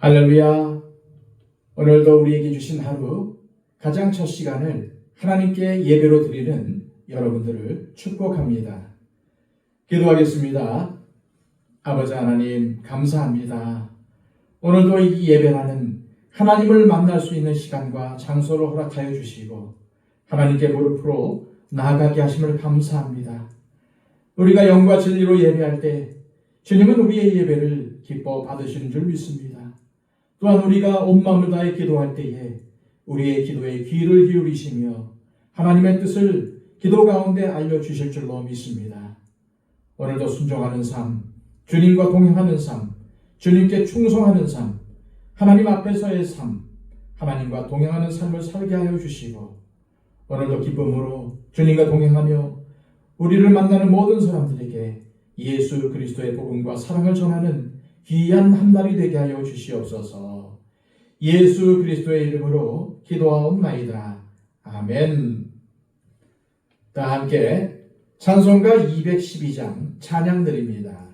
할렐루야. 오늘도 우리에게 주신 하루 가장 첫 시간을 하나님께 예배로 드리는 여러분들을 축복합니다. 기도하겠습니다. 아버지 하나님 감사합니다. 오늘도 이 예배라는 하나님을 만날 수 있는 시간과 장소를 허락하여 주시고 하나님께 무릎으로 나아가게 하심을 감사합니다. 우리가 영과 진리로 예배할 때 주님은 우리의 예배를 기뻐 받으시는 줄 믿습니다. 또한 우리가 온 마음을 다해 기도할 때에 우리의 기도에 귀를 기울이시며 하나님의 뜻을 기도 가운데 알려주실 줄로 믿습니다. 오늘도 순종하는 삶, 주님과 동행하는 삶, 주님께 충성하는 삶, 하나님 앞에서의 삶, 하나님과 동행하는 삶을 살게 하여 주시고 오늘도 기쁨으로 주님과 동행하며 우리를 만나는 모든 사람들에게 예수 그리스도의 복음과 사랑을 전하는 귀한 한 날이 되게 하여 주시옵소서. 예수 그리스도의 이름으로 기도하옵나이다. 아멘. 다 함께 찬송가 212장 찬양 드립니다.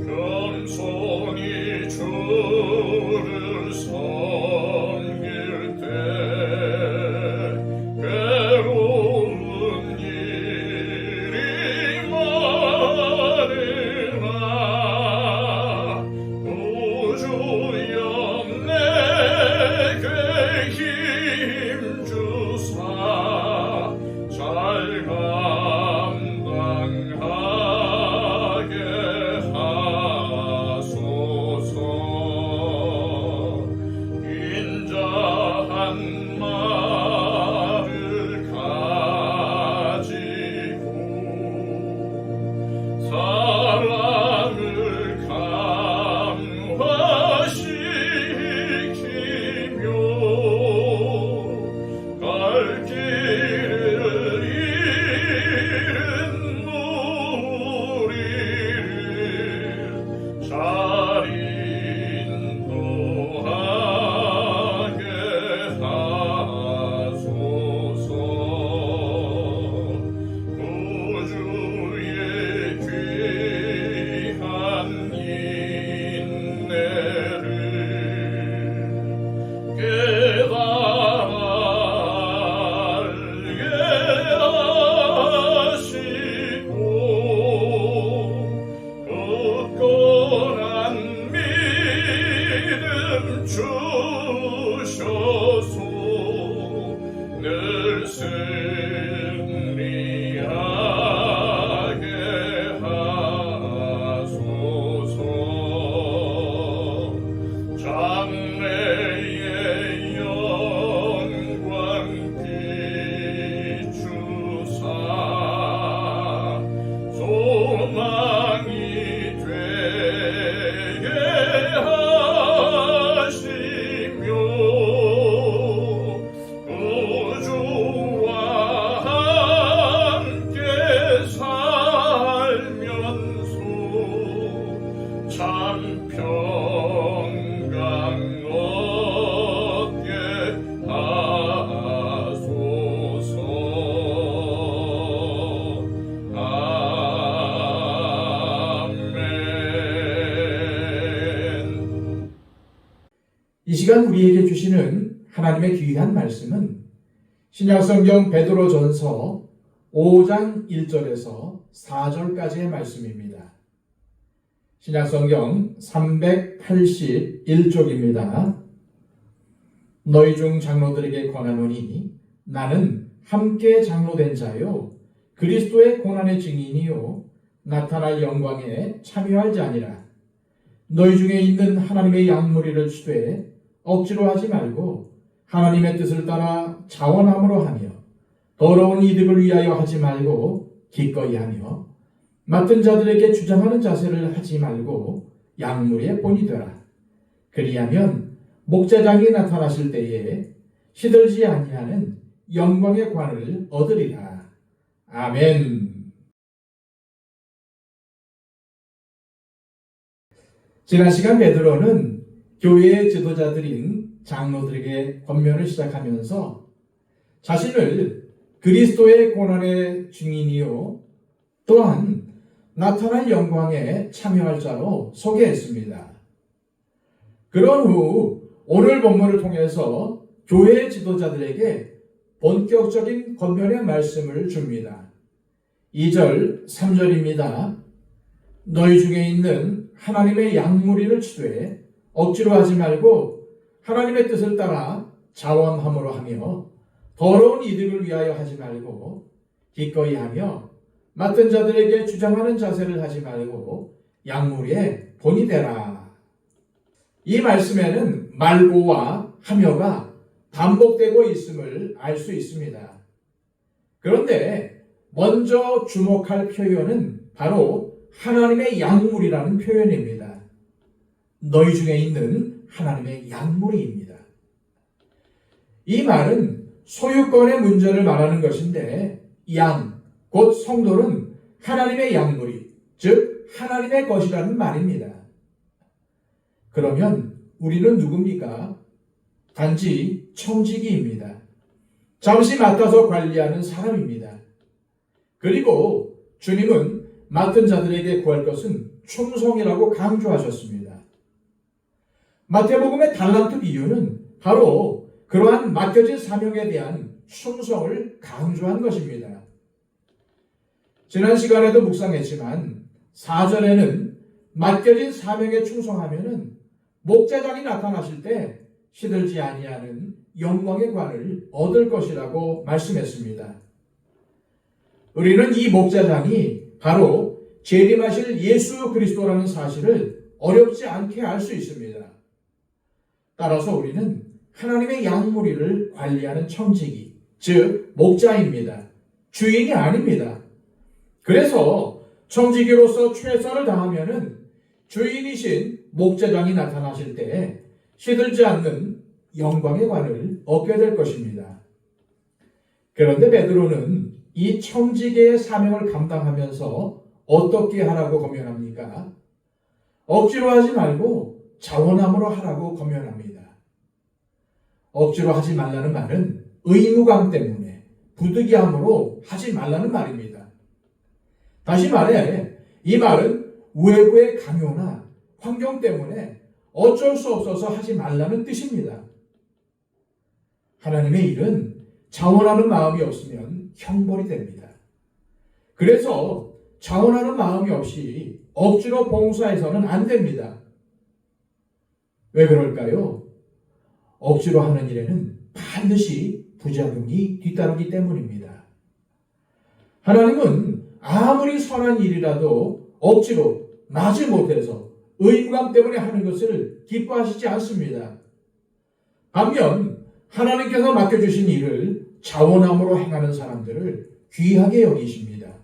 겸손히 주를 섬길 때 괴로운 일이 많으나 구주여 내게 힘 주사 잘 감당하게 인자한 말을 가지고 사랑을 감화시키며 갈 길을 잃은 무리를 잘 인도하게 하소서. 구주의 귀한 인내를 깨달아 알게 하시고 굳건한 믿음 주셔서 늘 승리하게 하소서. 장래의 영광 비추사 소망이 되게 하시며 구주와 함께 살면서 참 평강 얻게 하소서. 아멘. 이 시간 우리에게 주시는 하나님의 귀한 말씀은 신약성경 베드로전서 5장 1절에서 4절까지의 말씀입니다. 신약성경 381쪽입니다. 너희 중 장로들에게 권하노니 나는 함께 장로된 자요 그리스도의 고난의 증인이요 나타날 영광에 참여할 자니라. 너희 중에 있는 하나님의 양무리를 취되 억지로 하지 말고 하나님의 뜻을 따라 자원함으로 하며 더러운 이득을 위하여 하지 말고 기꺼이 하며 맡은 자들에게 주장하는 자세를 하지 말고 양무리의 본이 되라. 그리하면 목자장이 나타나실 때에 시들지 아니하는 영광의 관을 얻으리라. 아멘. 지난 시간 베드로는 교회의 지도자들인 장로들에게 권면을 시작하면서 자신을 그리스도의 고난의 증인이요 또한 나타날 영광에 참여할 자로 소개했습니다. 그런 후 오늘 본문을 통해서 교회 지도자들에게 본격적인 권면의 말씀을 줍니다. 2절, 3절입니다. 너희 중에 있는 하나님의 양무리를 치되 억지로 하지 말고 하나님의 뜻을 따라 자원함으로 하며 더러운 이득을 위하여 하지 말고 기꺼이 하며 맡은 자들에게 주장하는 자세를 하지 말고 양무리에 본이 되라. 이 말씀에는 말고와 하며가 반복되고 있음을 알 수 있습니다. 그런데 먼저 주목할 표현은 바로 하나님의 양물이라는 표현입니다. 너희 중에 있는 하나님의 양물이입니다. 이 말은 소유권의 문제를 말하는 것인데 양, 곧 성도는 하나님의 양물이, 즉 하나님의 것이라는 말입니다. 그러면 우리는 누굽니까? 단지 청지기입니다. 잠시 맡아서 관리하는 사람입니다. 그리고 주님은 맡은 자들에게 구할 것은 충성이라고 강조하셨습니다. 마태복음의 달란트 비유는 바로 그러한 맡겨진 사명에 대한 충성을 강조한 것입니다. 지난 시간에도 묵상했지만 4절에는 맡겨진 사명에 충성하면은 목자장이 나타나실 때 시들지 아니하는 영광의 관을 얻을 것이라고 말씀했습니다. 우리는 이 목자장이 바로 재림하실 예수 그리스도라는 사실을 어렵지 않게 알 수 있습니다. 따라서 우리는 하나님의 양무리를 관리하는 청지기, 즉 목자입니다. 주인이 아닙니다. 그래서 청지기로서 최선을 다하면은 주인이신 목자장이 나타나실 때 시들지 않는 영광의 관을 얻게 될 것입니다. 그런데 베드로는 이 청지기의 사명을 감당하면서 어떻게 하라고 권면합니까? 억지로 하지 말고 자원함으로 하라고 권면합니다. 억지로 하지 말라는 말은 의무감 때문에 부득이함으로 하지 말라는 말입니다. 다시 말해 이 말은 외부의 강요나 환경 때문에 어쩔 수 없어서 하지 말라는 뜻입니다. 하나님의 일은 자원하는 마음이 없으면 형벌이 됩니다. 그래서 자원하는 마음이 없이 억지로 봉사해서는 안 됩니다. 왜 그럴까요? 억지로 하는 일에는 반드시 부작용이 뒤따르기 때문입니다. 하나님은 아무리 선한 일이라도 억지로 마지 못해서 의무감 때문에 하는 것을 기뻐하시지 않습니다. 반면 하나님께서 맡겨주신 일을 자원함으로 행하는 사람들을 귀하게 여기십니다.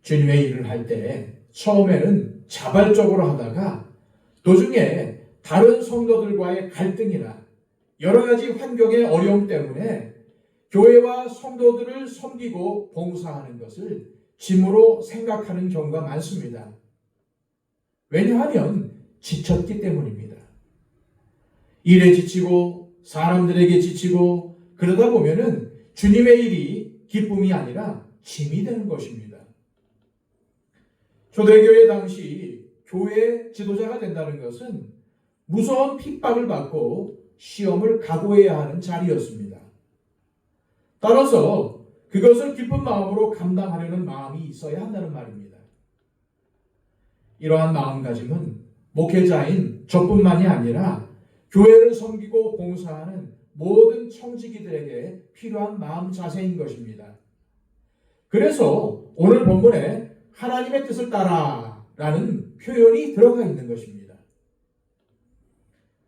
주님의 일을 할 때 처음에는 자발적으로 하다가 도중에 다른 성도들과의 갈등이나 여러 가지 환경의 어려움 때문에 교회와 성도들을 섬기고 봉사하는 것을 짐으로 생각하는 경우가 많습니다. 왜냐하면 지쳤기 때문입니다. 일에 지치고 사람들에게 지치고 그러다 보면은 주님의 일이 기쁨이 아니라 짐이 되는 것입니다. 초대교회 당시 교회 지도자가 된다는 것은 무서운 핍박을 받고 시험을 각오해야 하는 자리였습니다. 따라서 그것을 기쁜 마음으로 감당하려는 마음이 있어야 한다는 말입니다. 이러한 마음가짐은 목회자인 저뿐만이 아니라 교회를 섬기고 봉사하는 모든 청지기들에게 필요한 마음 자세인 것입니다. 그래서 오늘 본문에 하나님의 뜻을 따라 라는 표현이 들어가 있는 것입니다.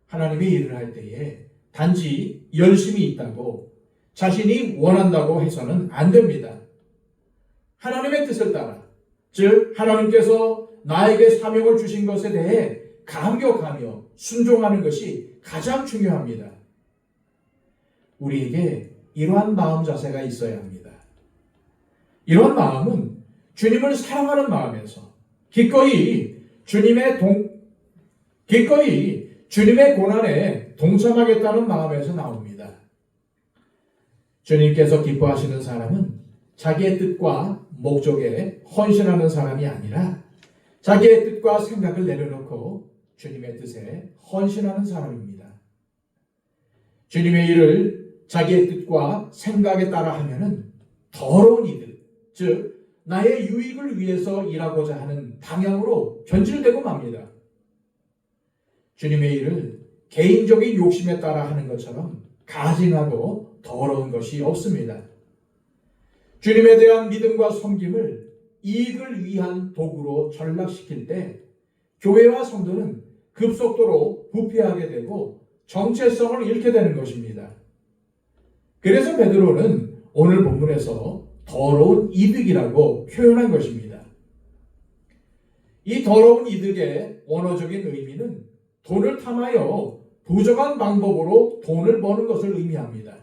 하나님의 일을 할 때에 단지 열심히 있다고 자신이 원한다고 해서는 안 됩니다. 하나님의 뜻을 따라, 즉 하나님께서 나에게 사명을 주신 것에 대해 감격하며 순종하는 것이 가장 중요합니다. 우리에게 이러한 마음 자세가 있어야 합니다. 이러한 마음은 주님을 사랑하는 마음에서 기꺼이 주님의 고난에 동참하겠다는 마음에서 나옵니다. 주님께서 기뻐하시는 사람은 자기의 뜻과 목적에 헌신하는 사람이 아니라 자기의 뜻과 생각을 내려놓고 주님의 뜻에 헌신하는 사람입니다. 주님의 일을 자기의 뜻과 생각에 따라 하면은 더러운 이들, 즉 나의 유익을 위해서 일하고자 하는 방향으로 변질되고 맙니다. 주님의 일을 개인적인 욕심에 따라 하는 것처럼 가증하고 더러운 것이 없습니다. 주님에 대한 믿음과 섬김을 이익을 위한 도구로 전락시킬 때 교회와 성도는 급속도로 부패하게 되고 정체성을 잃게 되는 것입니다. 그래서 베드로는 오늘 본문에서 더러운 이득이라고 표현한 것입니다. 이 더러운 이득의 원어적인 의미는 돈을 탐하여 부정한 방법으로 돈을 버는 것을 의미합니다.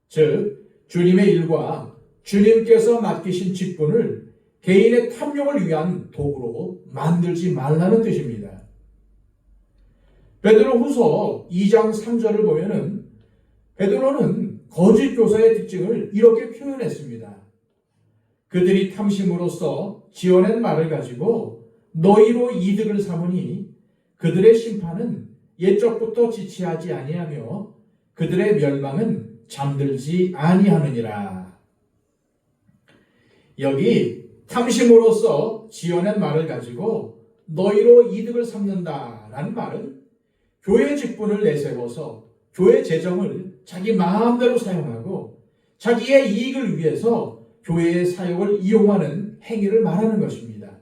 즉, 주님의 일과 주님께서 맡기신 직분을 개인의 탐욕을 위한 도구로 만들지 말라는 뜻입니다. 베드로후서 2장 3절을 보면은 베드로는 거짓 교사의 특징을 이렇게 표현했습니다. 그들이 탐심으로써 지어낸 말을 가지고 너희로 이득을 삼으니 그들의 심판은 옛적부터 지체하지 아니하며 그들의 멸망은 잠들지 아니하느니라. 여기 탐심으로써 지어낸 말을 가지고 너희로 이득을 삼는다라는 말은 교회 직분을 내세워서 교회 재정을 자기 마음대로 사용하고 자기의 이익을 위해서 교회의 사역을 이용하는 행위를 말하는 것입니다.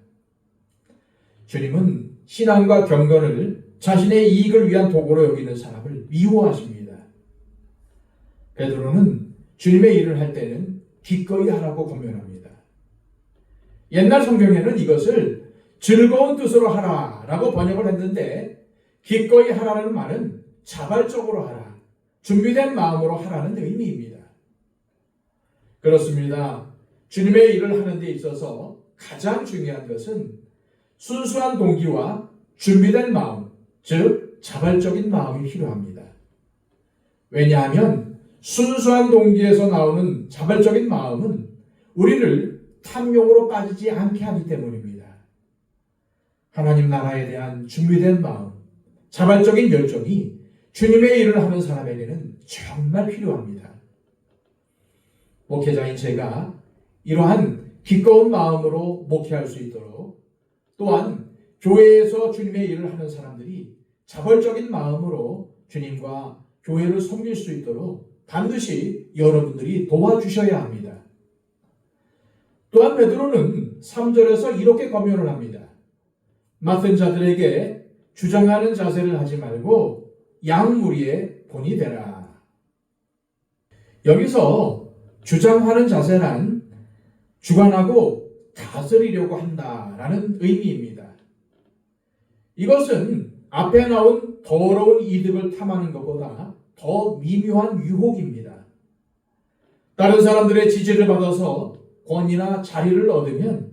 주님은 신앙과 경건을 자신의 이익을 위한 도구로 여기는 사람을 미워하십니다. 베드로는 주님의 일을 할 때는 기꺼이 하라고 권면합니다. 옛날 성경에는 이것을 즐거운 뜻으로 하라라고 번역을 했는데 기꺼이 하라는 말은 자발적으로 하라, 준비된 마음으로 하라는 의미입니다. 그렇습니다. 주님의 일을 하는 데 있어서 가장 중요한 것은 순수한 동기와 준비된 마음, 즉 자발적인 마음이 필요합니다. 왜냐하면 순수한 동기에서 나오는 자발적인 마음은 우리를 탐욕으로 빠지지 않게 하기 때문입니다. 하나님 나라에 대한 준비된 마음, 자발적인 열정이 주님의 일을 하는 사람에게는 정말 필요합니다. 목회자인 제가 이러한 기꺼운 마음으로 목회할 수 있도록, 또한 교회에서 주님의 일을 하는 사람들이 자발적인 마음으로 주님과 교회를 섬길 수 있도록 반드시 여러분들이 도와주셔야 합니다. 또한 베드로는 3절에서 이렇게 권면을 합니다. 맡은 자들에게 주장하는 자세를 하지 말고 양무리의 본이 되라. 여기서 주장하는 자세란 주관하고 다스리려고 한다라는 의미입니다. 이것은 앞에 나온 더러운 이득을 탐하는 것보다 더 미묘한 유혹입니다. 다른 사람들의 지지를 받아서 권위나 자리를 얻으면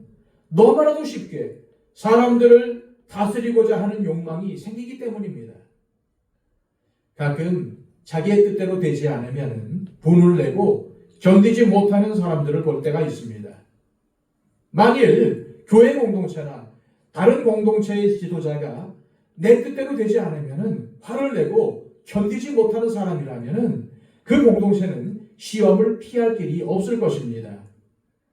너무나도 쉽게 사람들을 다스리고자 하는 욕망이 생기기 때문입니다. 가끔 자기의 뜻대로 되지 않으면 분을 내고 견디지 못하는 사람들을 볼 때가 있습니다. 만일 교회 공동체나 다른 공동체의 지도자가 내 뜻대로 되지 않으면 화를 내고 견디지 못하는 사람이라면 그 공동체는 시험을 피할 길이 없을 것입니다.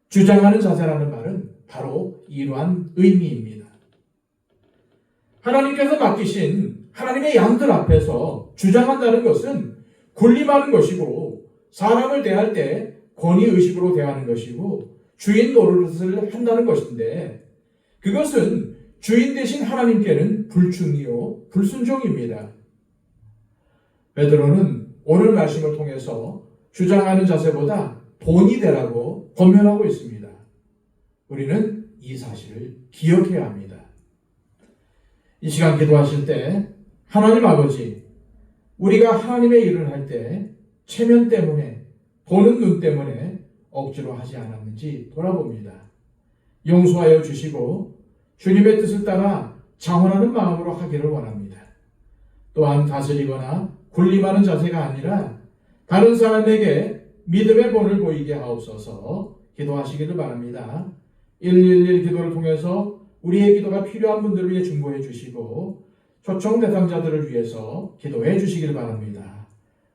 주장하는 자세라는 말은 바로 이러한 의미입니다. 하나님께서 맡기신 하나님의 양들 앞에서 주장한다는 것은 군림하는 것이고, 사람을 대할 때 권위의식으로 대하는 것이고 주인 노릇을 한다는 것인데, 그것은 주인 되신 하나님께는 불충이요 불순종입니다. 베드로는 오늘 말씀을 통해서 주장하는 자세보다 본이 되라고 권면하고 있습니다. 우리는 이 사실을 기억해야 합니다. 이 시간 기도하실 때 하나님 아버지, 우리가 하나님의 일을 할 때 체면 때문에, 보는 눈 때문에 억지로 하지 않았는지 돌아봅니다. 용서하여 주시고 주님의 뜻을 따라 장원하는 마음으로 하기를 원합니다. 또한 다스리거나 군림하는 자세가 아니라 다른 사람에게 믿음의 본을 보이게 하옵소서. 기도하시기를 바랍니다. 111 기도를 통해서 우리의 기도가 필요한 분들을 위해 중보해 주시고 초청 대상자들을 위해서 기도해 주시기를 바랍니다.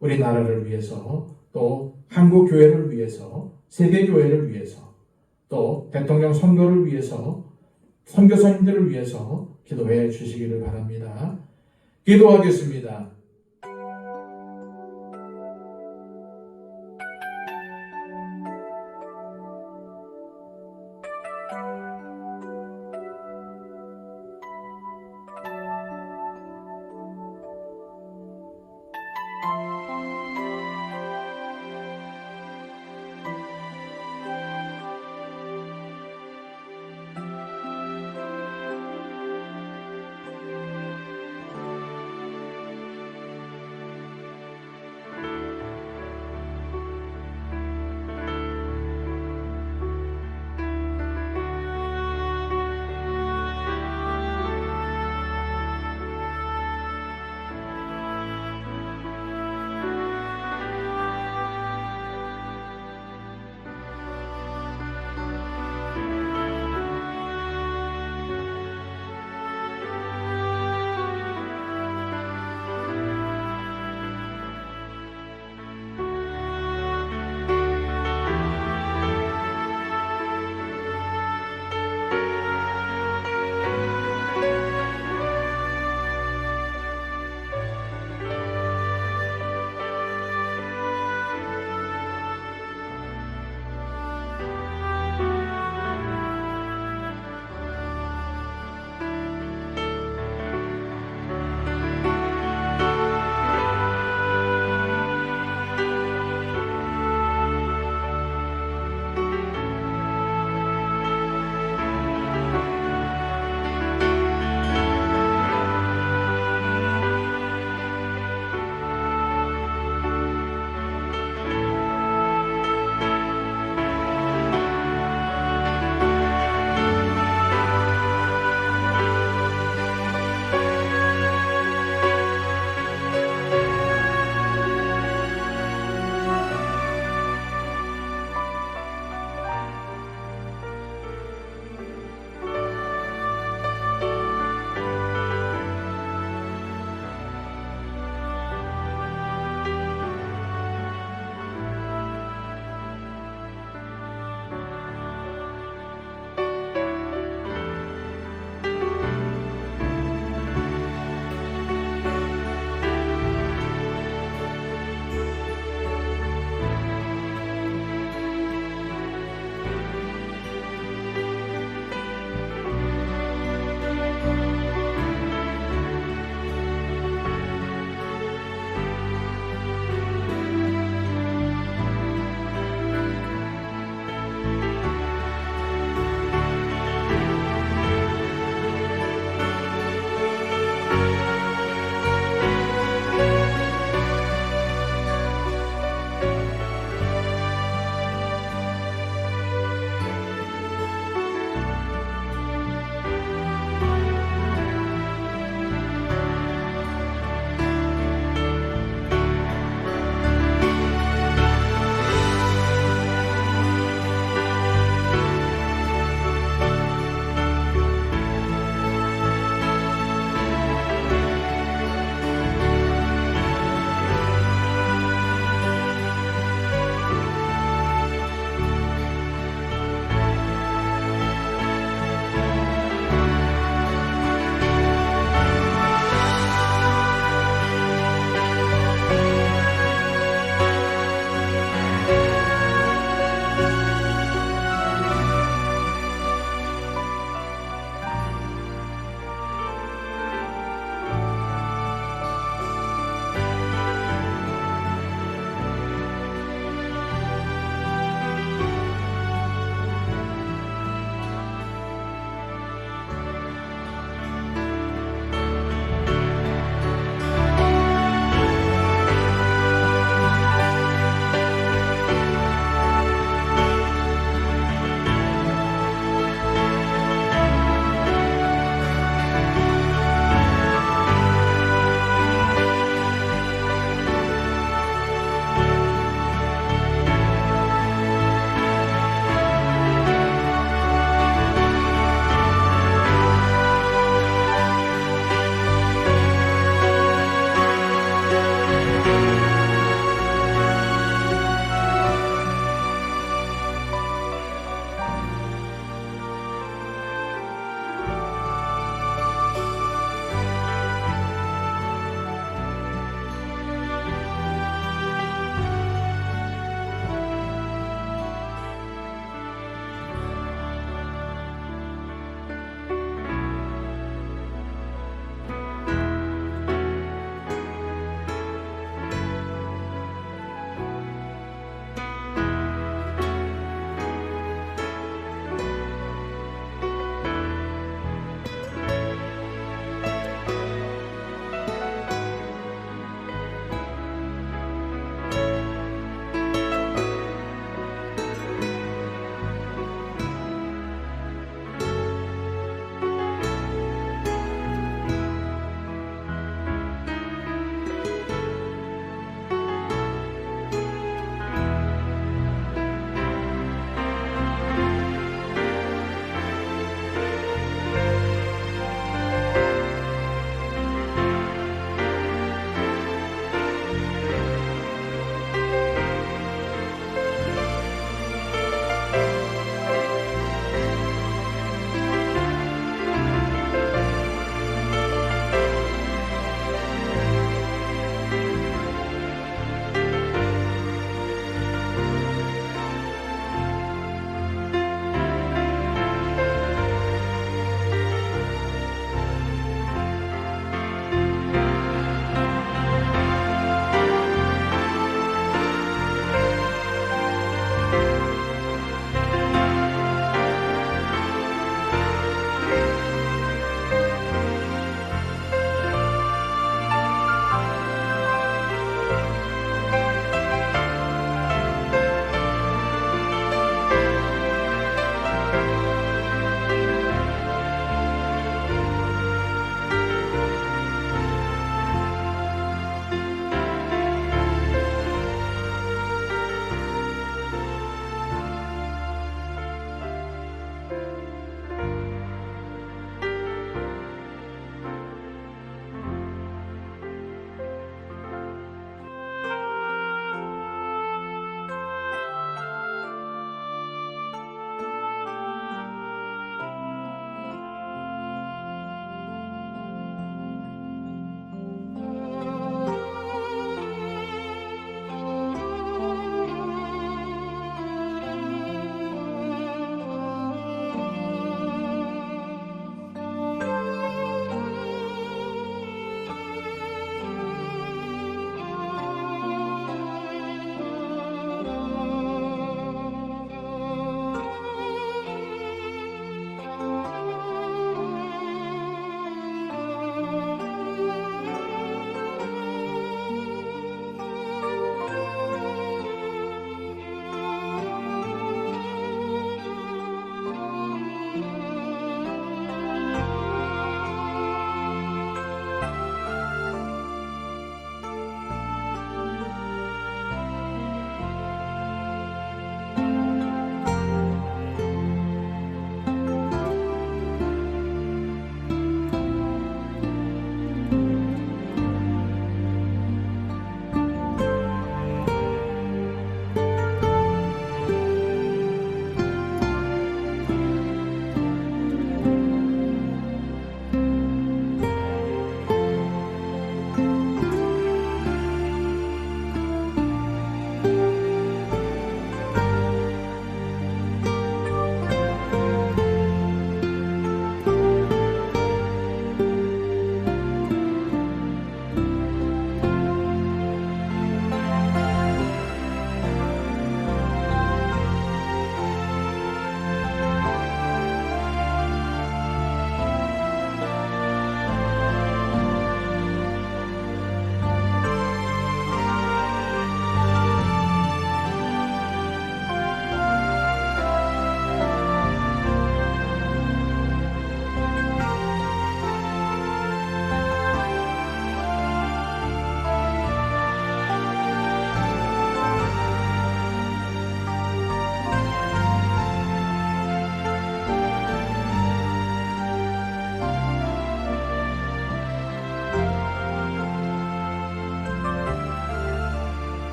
우리나라를 위해서, 또 한국 교회를 위해서, 세계 교회를 위해서, 또 대통령 선거를 위해서, 선교사님들을 위해서 기도해 주시기를 바랍니다. 기도하겠습니다.